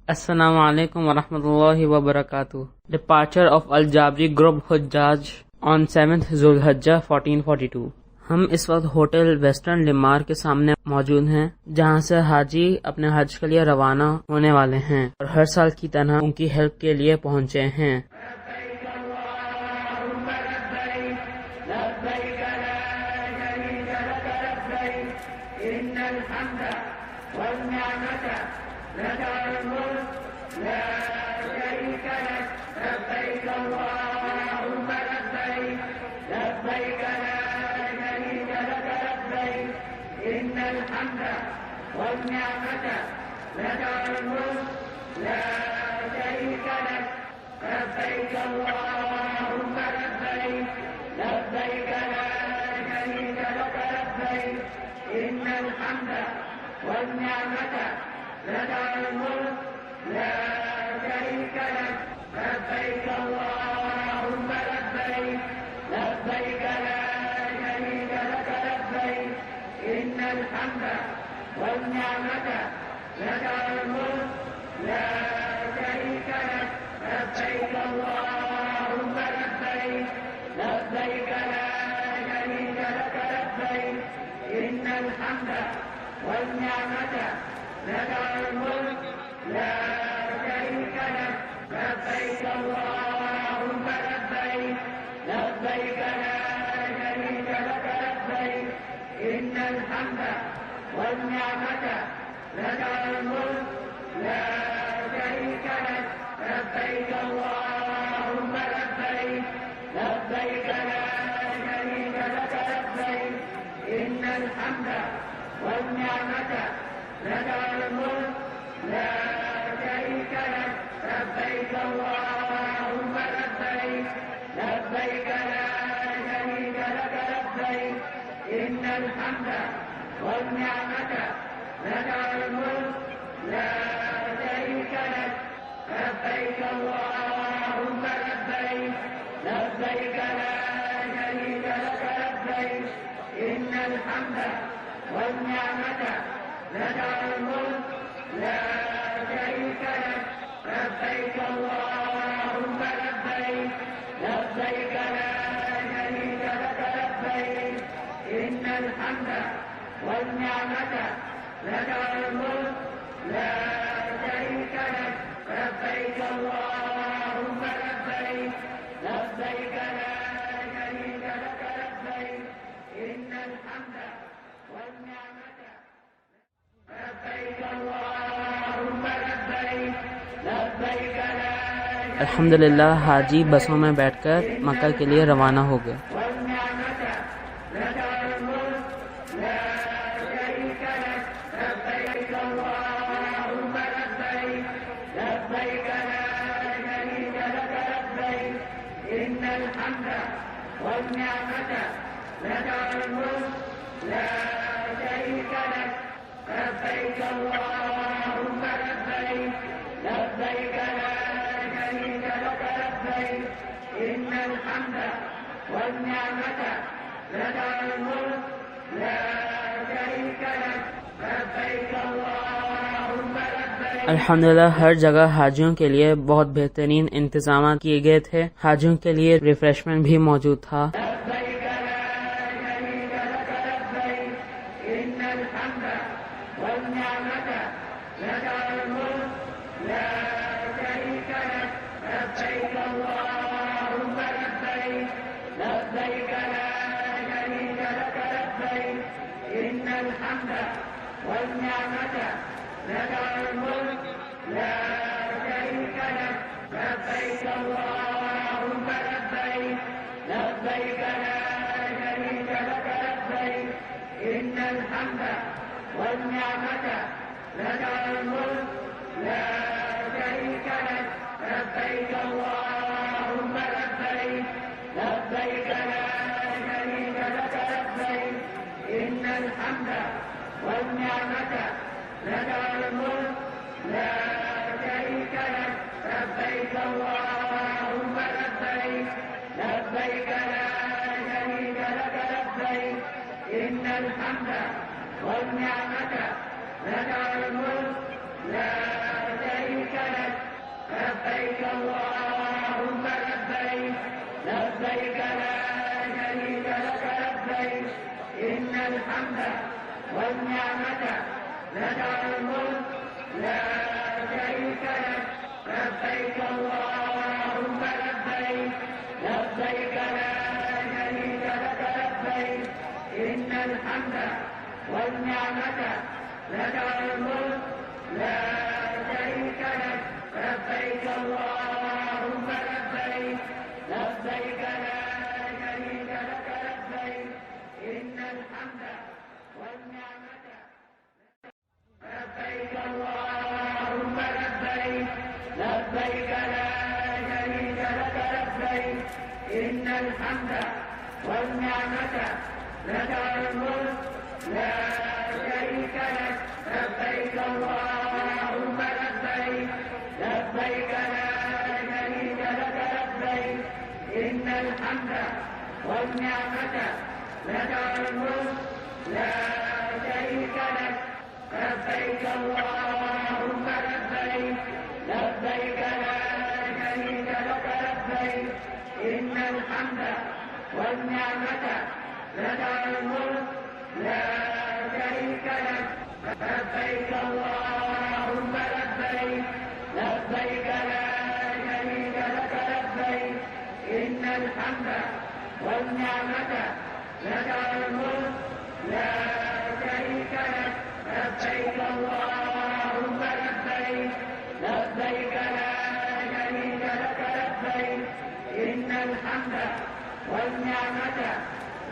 Assalamu alaikum wa rahmatullahi wa barakatuh. Departure of Al-Jabri Group Hujjaj on 7th Zulhijjah 1442. हम इस वक्त hotel western लिमार के सामने मौजूद हैं, जहां से हाजी अपने हज के लिए रवाना होने वाले हैं और हर साल की तरह उनकी हेल्प के लिए पहुंचे हैं। अल्हम्दुलिल्लाह हाजी बसों में बैठकर मक्का के लिए रवाना हो गए। अल्हम्दुलिल्लाह हर जगह हाजियों के लिए बहुत बेहतरीन इंतजाम किए गए थे। हाजियों के लिए रिफ्रेशमेंट भी मौजूद था। لبيك اللهم لبيك لبيك لا شريك لك لبيك إن الحمد والنعمة لك الملك لا شريك لك لبيك اللهم لبيك لبيك لا شريك لك لبيك إن الحمد والنعمة لك الملك لا شريك لك لبيك اللهم لبيك لبيك لا شريك لك لبيك إن الحمد والنعمة لبيك اللهم لبيك لبيك لا شريك لك لبيك إن الحمد والنعمة لك الملك لا شريك لك لبيك اللهم لبيك لبيك لا شريك لك لبيك إن الحمد والنعمة لك الملك لا شريك لك لبيك اللهم لبيك لبيك لا شريك لك لبيك إن الحمد والنعمة لك الملك لا شريك لك لبيك اللهم لبيك لبيك لا شريك لك لبيك إن الحمد والنعمة لك الملك لا شريك لك لبيك اللهم لبيك لبيك لا شريك لك لبيك إن الحمد والنعمة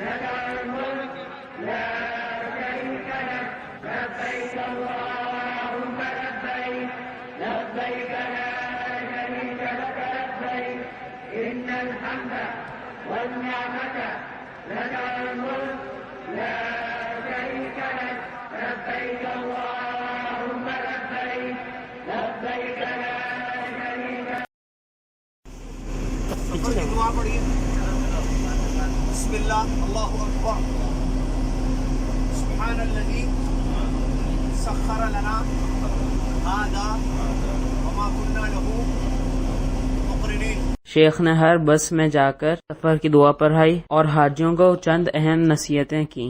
لك الملك لا شريك لك لبيك اللهم لبيك لبيك لا شريك لك لبيك إن الحمد والنعمة لك الملك لا شريك لك لبيك اللهم لبيك لبيك لا شريك لك दुआ पढ़िए बिस्मिल्लाह अल्लाहु अकबर सुब्हानल्लज़ी सख्खर लना हादा वमा कुन्ना लहू मुक़रिनीन। शेख ने हर बस में जाकर सफर की दुआ पढ़ाई और हाजियों को चंद अहम नसीहतें की।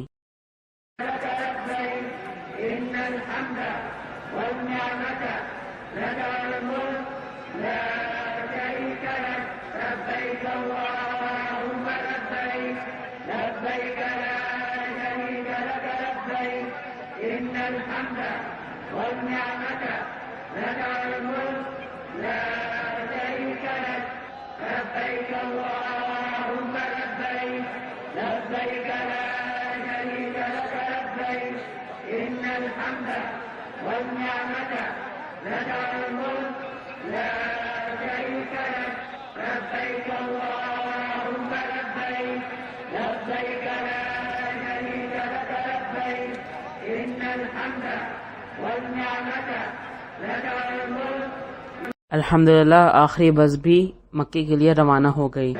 अल्हम्दुलिल्लाह आखिरी बस भी मक्के के लिए रवाना हो गई।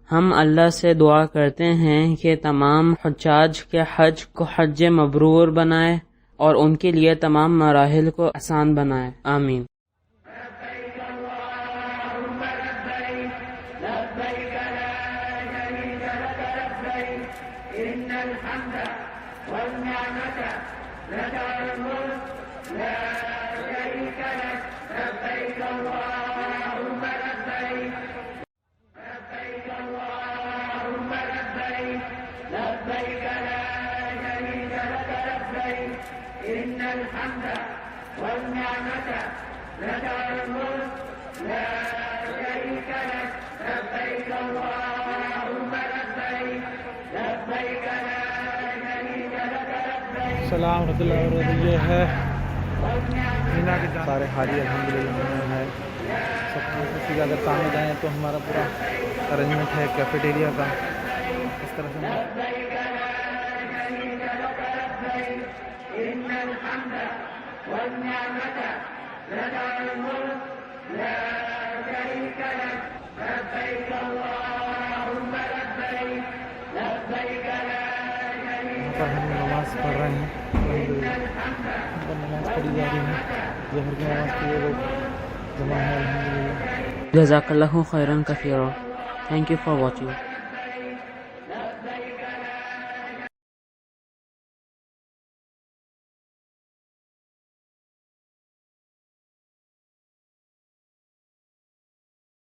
हम अल्लाह से दुआ करते हैं कि तमाम हुज्जाज के हज को हज मबरूर बनाए और उनके लिए तमाम मराहिल को आसान बनाए। आमीन। सलाम ये है मीना के सारे हाजी अल्हम्दुलिल्लाह है। सब चीज़ अगर सामने जाएँ तो हमारा पूरा अरेंजमेंट है कैफेटेरिया का। इस तरह से لا شريك لك لبيك यहाँ पर हम नमाज़ पढ़ रहे हैं, अल्हम्दुलिल्लाह। यहाँ पर नमाज़ पढ़ी जा रही है, ज़ोहर की नमाज़ के लिए लोग जमा है, अल्हम्दुलिल्लाह। जज़ाकल्लाहु खैरन कसीरा। Thank you for watching.